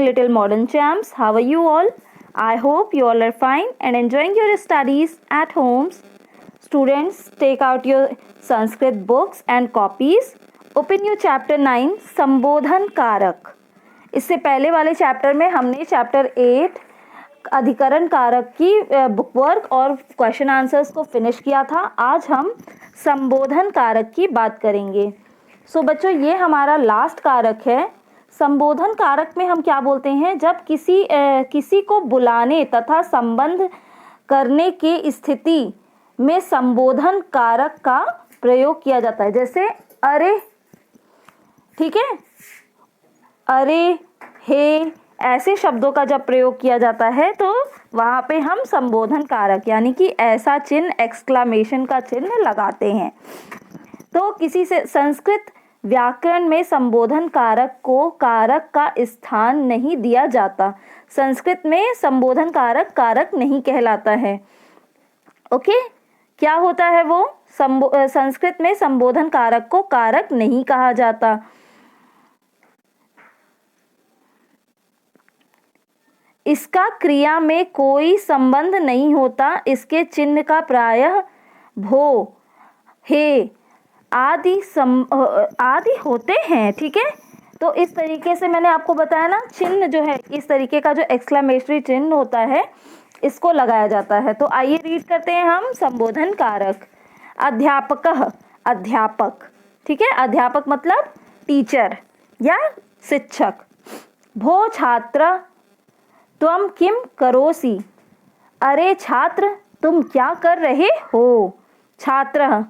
little modern champs. How are you all? I hope you all are fine and enjoying your studies at homes. Students, take out your Sanskrit books and copies. Open your chapter 9 संबोधन कारक. इससे पहले वाले chapter में हमने chapter 8 अधिकरण कारक की बुक वर्क और क्वेश्चन आंसर्स को फिनिश किया था. आज हम संबोधन कारक की बात करेंगे. सो बच्चों, ये हमारा लास्ट कारक है. संबोधन कारक में हम क्या बोलते हैं? जब किसी को बुलाने तथा संबंध करने की स्थिति में संबोधन कारक का प्रयोग किया जाता है. जैसे अरे, ठीक है, अरे, हे, ऐसे शब्दों का जब प्रयोग किया जाता है तो वहाँ पे हम संबोधन कारक यानी कि ऐसा चिन्ह, एक्सक्लामेशन का चिन्ह लगाते हैं. तो किसी से संस्कृत व्याकरण में संबोधन कारक को कारक का स्थान नहीं दिया जाता. संस्कृत में संबोधन कारक कारक नहीं कहलाता है. ओके, क्या होता है वो? संस्कृत में संबोधन कारक को कारक नहीं कहा जाता. इसका क्रिया में कोई संबंध नहीं होता. इसके चिन्ह का प्रायः भो, हे आदि होते हैं. ठीक है, तो इस तरीके से मैंने आपको बताया ना, चिन्ह जो है इस तरीके का जो एक्सक्लेमेटरी चिन्ह होता है इसको लगाया जाता है. तो आइए रीड करते हैं हम संबोधन कारक. अध्यापकः, अध्यापक. ठीक है, अध्यापक मतलब टीचर या शिक्षक. भो छात्र त्वं किं करोसि. अरे छात्र, तुम क्या कर रहे हो? छात्रः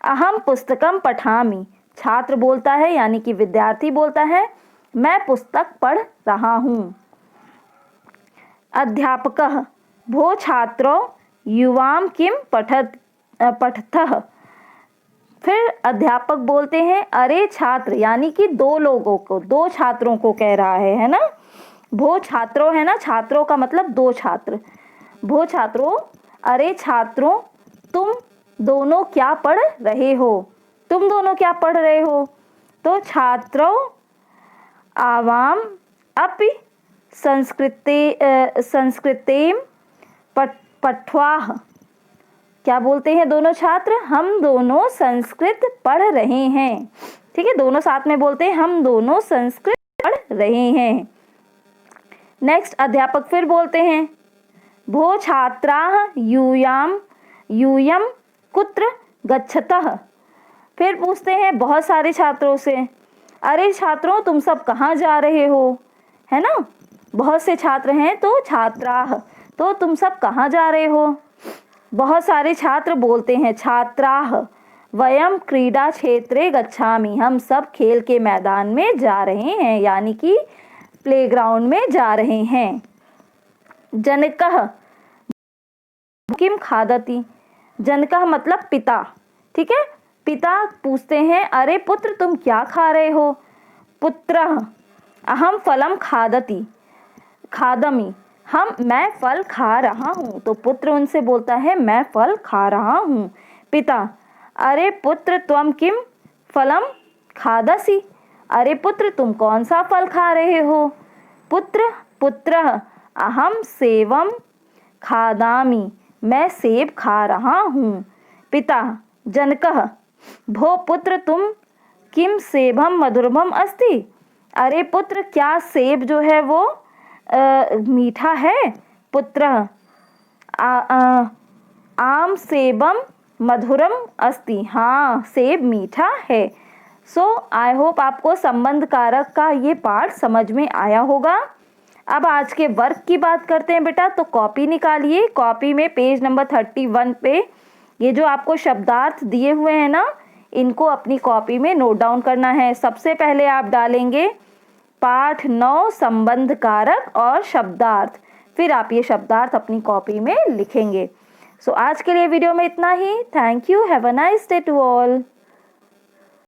अहम पुस्तकं पठामि. छात्र बोलता है यानी कि विद्यार्थी बोलता है, मैं पुस्तक पढ़ रहा हूँ. अध्यापकः भो छात्रो युवां किं पठतः. फिर अध्यापक बोलते हैं, अरे छात्र, यानी कि दो लोगों को, दो छात्रों को कह रहा है ना. भो छात्रों है ना, छात्रों का मतलब दो छात्र. भो छात्रों, अरे छात्रों, तुम दोनों क्या पढ़ रहे हो? तुम दोनों क्या पढ़ रहे हो? तो छात्रों आवाम अपि संस्कृतेम पठ्वाः. क्या बोलते हैं दोनों छात्र? हम दोनों संस्कृत पढ़ रहे हैं. ठीक है, दोनों साथ में बोलते हैं, हम दोनों संस्कृत पढ़ रहे हैं. नेक्स्ट अध्यापक फिर बोलते हैं, भो छात्राः यूयं कुत्र गच्छतः. फिर पूछते हैं बहुत सारे छात्रों से, अरे छात्रों, तुम सब कहाँ जा रहे हो? है ना, बहुत से छात्र हैं तो छात्राः, तो तुम सब कहाँ जा रहे हो? बहुत सारे छात्र बोलते हैं, छात्राः वयं क्रीडा क्षेत्रे गच्छामि. हम सब खेल के मैदान में जा रहे हैं, यानी कि प्लेग्राउंड में जा रहे हैं. जनकः किम खादति. जनकः मतलब पिता. ठीक है, पिता पूछते हैं, अरे पुत्र, तुम क्या खा रहे हो? पुत्रः अहम फलम खादमि. मैं फल खा रहा हूँ. तो पुत्र उनसे बोलता है, मैं फल खा रहा हूँ. पिता, अरे पुत्र, त्वं किम फलम खादसि. अरे पुत्र, तुम कौन सा फल खा रहे हो? पुत्रः अहम सेवम खादामि. मैं सेब खा रहा हूँ. पिता, जनकः भो पुत्र, तुम किम सेबम मधुरमम अस्ति. अरे पुत्र, क्या सेब जो है वो मीठा है? पुत्रः आम सेबम मधुरम अस्ति. हाँ, सेब मीठा है. सो आई होप आपको संबंध कारक का ये पार्ट समझ में आया होगा. अब आज के वर्क की बात करते हैं बेटा. तो कॉपी निकालिए. कॉपी में पेज नंबर 31 पे ये जो आपको शब्दार्थ दिए हुए हैं ना, इनको अपनी कॉपी में नोट डाउन करना है. सबसे पहले आप डालेंगे पाठ 9 संबंध कारक और शब्दार्थ. फिर आप ये शब्दार्थ अपनी कॉपी में लिखेंगे. सो आज के लिए वीडियो में इतना ही. Thank you. Have a nice day to all.